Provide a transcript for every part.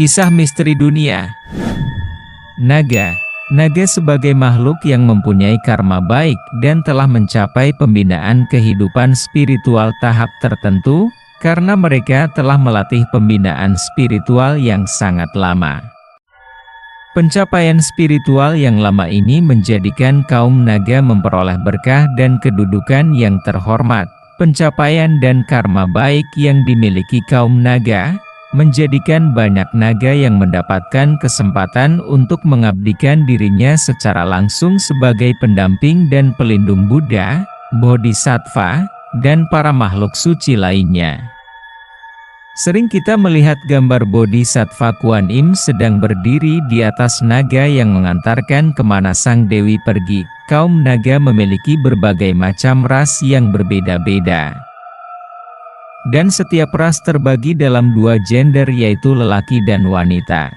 Kisah misteri dunia. Naga. Naga sebagai makhluk yang mempunyai karma baik dan telah mencapai pembinaan kehidupan spiritual tahap tertentu, karena mereka telah melatih pembinaan spiritual yang sangat lama. Pencapaian spiritual yang lama ini menjadikan kaum naga memperoleh berkah dan kedudukan yang terhormat. Pencapaian dan karma baik yang dimiliki kaum naga menjadikan banyak naga yang mendapatkan kesempatan untuk mengabdikan dirinya secara langsung sebagai pendamping dan pelindung Buddha, Bodhisattva, dan para makhluk suci lainnya. Sering kita melihat gambar Bodhisattva Kuan Im sedang berdiri di atas naga yang mengantarkan kemana sang dewi pergi. Kaum naga memiliki berbagai macam ras yang berbeda-beda. Dan setiap ras terbagi dalam dua gender, yaitu lelaki dan wanita.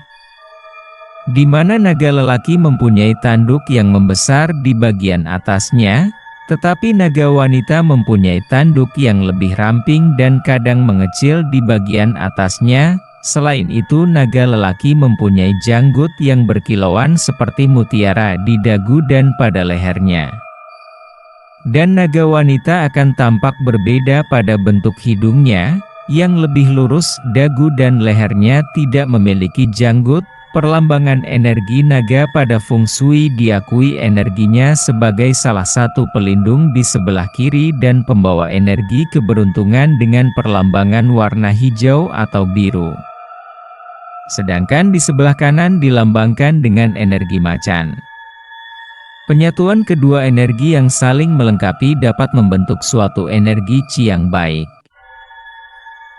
Di mana naga lelaki mempunyai tanduk yang membesar di bagian atasnya, tetapi naga wanita mempunyai tanduk yang lebih ramping dan kadang mengecil di bagian atasnya. Selain itu, naga lelaki mempunyai janggut yang berkilauan seperti mutiara di dagu dan pada lehernya. Dan naga wanita akan tampak berbeda pada bentuk hidungnya, yang lebih lurus, dagu dan lehernya tidak memiliki janggut. Perlambangan energi naga pada Feng Shui diakui energinya sebagai salah satu pelindung di sebelah kiri dan pembawa energi keberuntungan dengan perlambangan warna hijau atau biru. Sedangkan di sebelah kanan dilambangkan dengan energi macan. Penyatuan kedua energi yang saling melengkapi dapat membentuk suatu energi qi yang baik.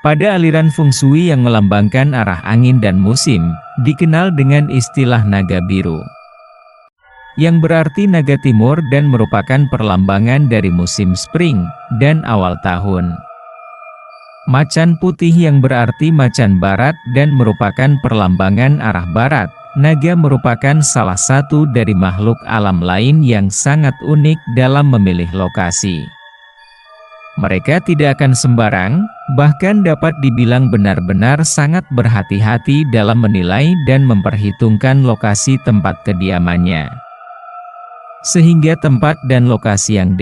Pada aliran Feng Shui yang melambangkan arah angin dan musim, dikenal dengan istilah naga biru, yang berarti naga timur dan merupakan perlambangan dari musim spring dan awal tahun. Macan putih yang berarti macan barat dan merupakan perlambangan arah barat. Naga merupakan salah satu dari makhluk alam lain yang sangat unik dalam memilih lokasi. Mereka tidak akan sembarang, bahkan dapat dibilang benar-benar sangat berhati-hati dalam menilai dan memperhitungkan lokasi tempat kediamannya. Sehingga tempat dan lokasi yang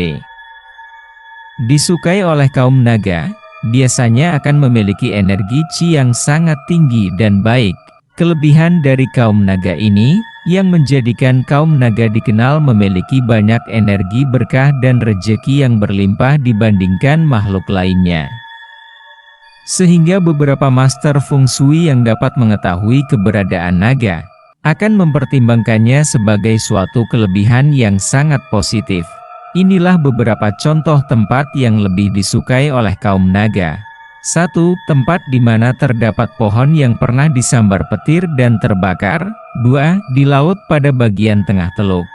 disukai oleh kaum naga, biasanya akan memiliki energi qi yang sangat tinggi dan baik. Kelebihan dari kaum naga ini, yang menjadikan kaum naga dikenal memiliki banyak energi berkah dan rejeki yang berlimpah dibandingkan makhluk lainnya. Sehingga beberapa master Feng Shui yang dapat mengetahui keberadaan naga, akan mempertimbangkannya sebagai suatu kelebihan yang sangat positif. Inilah beberapa contoh tempat yang lebih disukai oleh kaum naga. 1. Tempat di mana terdapat pohon yang pernah disambar petir dan terbakar. 2. Di laut pada bagian tengah teluk.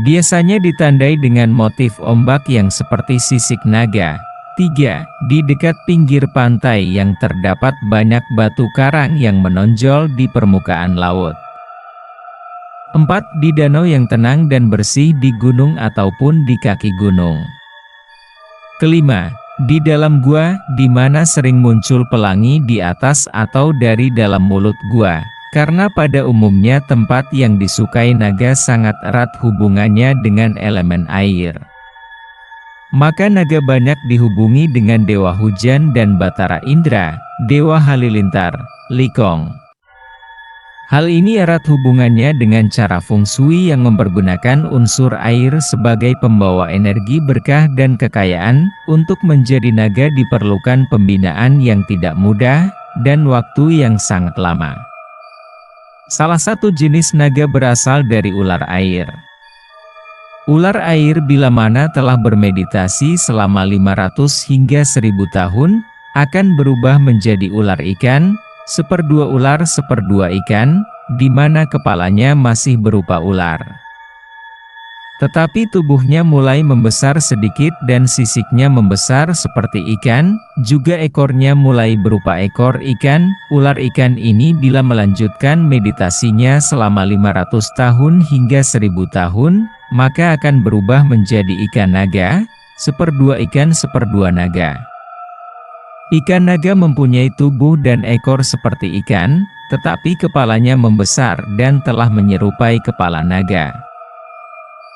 Biasanya ditandai dengan motif ombak yang seperti sisik naga. 3. Di dekat pinggir pantai yang terdapat banyak batu karang yang menonjol di permukaan laut. 4. Di danau yang tenang dan bersih di gunung ataupun di kaki gunung. Kelima, di dalam gua, di mana sering muncul pelangi di atas atau dari dalam mulut gua, karena pada umumnya tempat yang disukai naga sangat erat hubungannya dengan elemen air. Maka naga banyak dihubungi dengan Dewa Hujan dan Batara Indra, Dewa Halilintar, Likong. Hal ini erat hubungannya dengan cara Feng Shui yang mempergunakan unsur air sebagai pembawa energi berkah dan kekayaan. Untuk menjadi naga diperlukan pembinaan yang tidak mudah, dan waktu yang sangat lama. Salah satu jenis naga berasal dari ular air. Ular air bila mana telah bermeditasi selama 500 hingga 1000 tahun, akan berubah menjadi ular ikan. Seperdua ular seperdua ikan, di mana kepalanya masih berupa ular. Tetapi tubuhnya mulai membesar sedikit dan sisiknya membesar seperti ikan, juga ekornya mulai berupa ekor ikan. Ular ikan ini bila melanjutkan meditasinya selama 500 tahun hingga 1000 tahun, maka akan berubah menjadi ikan naga, seperdua ikan seperdua naga. Ikan naga mempunyai tubuh dan ekor seperti ikan, tetapi kepalanya membesar dan telah menyerupai kepala naga.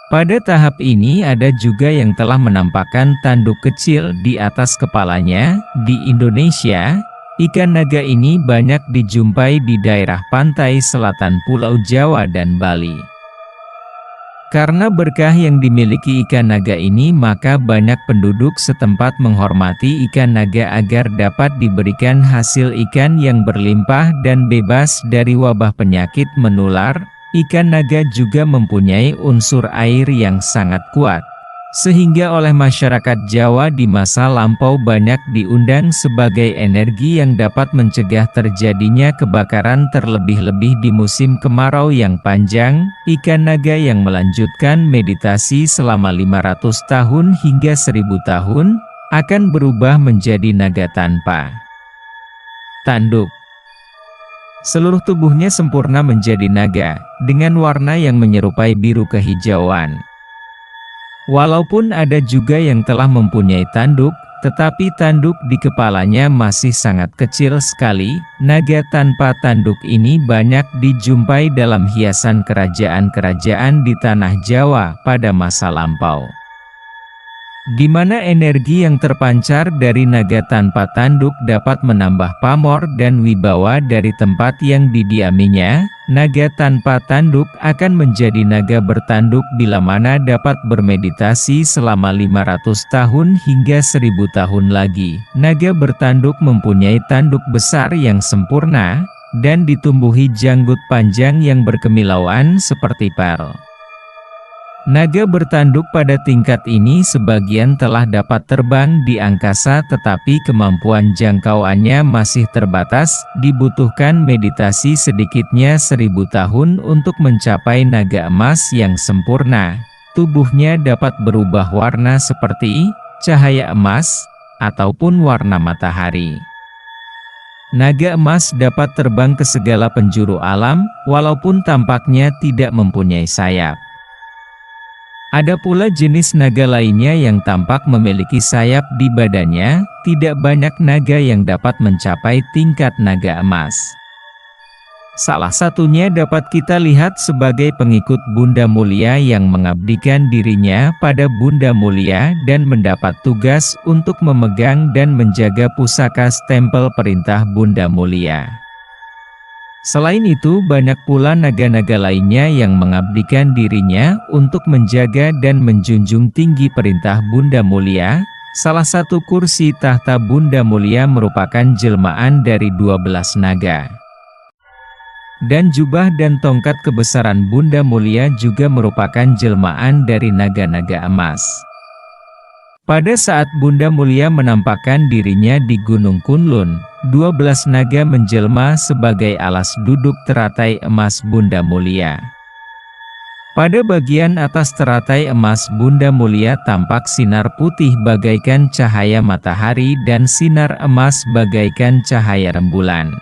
Pada tahap ini ada juga yang telah menampakkan tanduk kecil di atas kepalanya. Di Indonesia, ikan naga ini banyak dijumpai di daerah pantai selatan Pulau Jawa dan Bali. Karena berkah yang dimiliki ikan naga ini, maka banyak penduduk setempat menghormati ikan naga agar dapat diberikan hasil ikan yang berlimpah dan bebas dari wabah penyakit menular. Ikan naga juga mempunyai unsur air yang sangat kuat, sehingga oleh masyarakat Jawa di masa lampau banyak diundang sebagai energi yang dapat mencegah terjadinya kebakaran, terlebih-lebih di musim kemarau yang panjang. Ikan naga yang melanjutkan meditasi selama 500 tahun hingga 1000 tahun, akan berubah menjadi naga tanpa tanduk. Seluruh tubuhnya sempurna menjadi naga, dengan warna yang menyerupai biru kehijauan. Walaupun ada juga yang telah mempunyai tanduk, tetapi tanduk di kepalanya masih sangat kecil sekali. Naga tanpa tanduk ini banyak dijumpai dalam hiasan kerajaan-kerajaan di tanah Jawa pada masa lampau, di mana energi yang terpancar dari naga tanpa tanduk dapat menambah pamor dan wibawa dari tempat yang didiaminya. Naga tanpa tanduk akan menjadi naga bertanduk bila mana dapat bermeditasi selama 500 tahun hingga 1000 tahun lagi. Naga bertanduk mempunyai tanduk besar yang sempurna, dan ditumbuhi janggut panjang yang berkemilauan seperti perl. Naga bertanduk pada tingkat ini sebagian telah dapat terbang di angkasa, tetapi kemampuan jangkauannya masih terbatas. Dibutuhkan meditasi sedikitnya 1000 tahun untuk mencapai naga emas yang sempurna. Tubuhnya dapat berubah warna seperti cahaya emas ataupun warna matahari. Naga emas dapat terbang ke segala penjuru alam, walaupun tampaknya tidak mempunyai sayap. Ada pula jenis naga lainnya yang tampak memiliki sayap di badannya. Tidak banyak naga yang dapat mencapai tingkat naga emas. Salah satunya dapat kita lihat sebagai pengikut Bunda Mulia yang mengabdikan dirinya pada Bunda Mulia dan mendapat tugas untuk memegang dan menjaga pusaka stempel perintah Bunda Mulia. Selain itu, banyak pula naga-naga lainnya yang mengabdikan dirinya untuk menjaga dan menjunjung tinggi perintah Bunda Mulia. Salah satu kursi tahta Bunda Mulia merupakan jelmaan dari 12 naga. Dan jubah dan tongkat kebesaran Bunda Mulia juga merupakan jelmaan dari naga-naga emas. Pada saat Bunda Mulia menampakkan dirinya di Gunung Kunlun, 12 naga menjelma sebagai alas duduk teratai emas Bunda Mulia. Pada bagian atas teratai emas Bunda Mulia tampak sinar putih bagaikan cahaya matahari dan sinar emas bagaikan cahaya rembulan.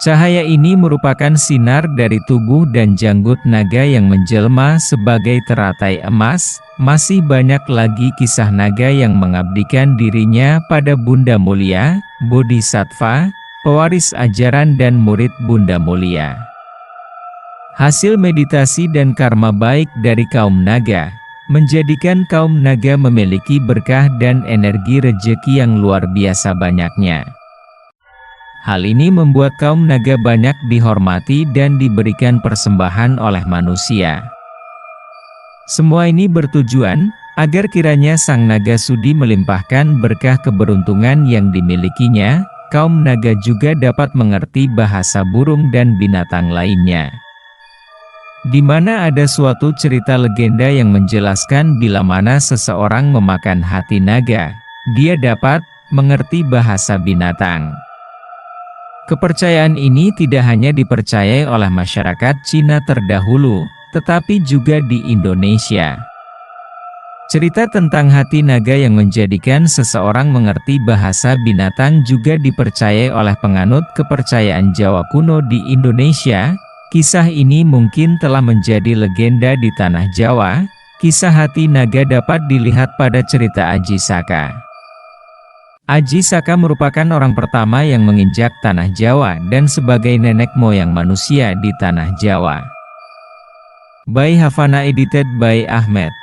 Cahaya ini merupakan sinar dari tubuh dan janggut naga yang menjelma sebagai teratai emas. Masih banyak lagi kisah naga yang mengabdikan dirinya pada Bunda Mulia, bodhisattva, pewaris ajaran dan murid Bunda Mulia. Hasil meditasi dan karma baik dari kaum naga, menjadikan kaum naga memiliki berkah dan energi rejeki yang luar biasa banyaknya. Hal ini membuat kaum naga banyak dihormati dan diberikan persembahan oleh manusia. Semua ini bertujuan agar kiranya sang naga sudi melimpahkan berkah keberuntungan yang dimilikinya. Kaum naga juga dapat mengerti bahasa burung dan binatang lainnya, di mana ada suatu cerita legenda yang menjelaskan bila mana seseorang memakan hati naga, dia dapat mengerti bahasa binatang. Kepercayaan ini tidak hanya dipercayai oleh masyarakat Cina terdahulu, tetapi juga di Indonesia. Cerita tentang hati naga yang menjadikan seseorang mengerti bahasa binatang juga dipercayai oleh penganut kepercayaan Jawa kuno di Indonesia. Kisah ini mungkin telah menjadi legenda di tanah Jawa. Kisah hati naga dapat dilihat pada cerita Aji Saka. Aji Saka merupakan orang pertama yang menginjak tanah Jawa dan sebagai nenek moyang manusia di tanah Jawa. By Havana edited by Ahmed.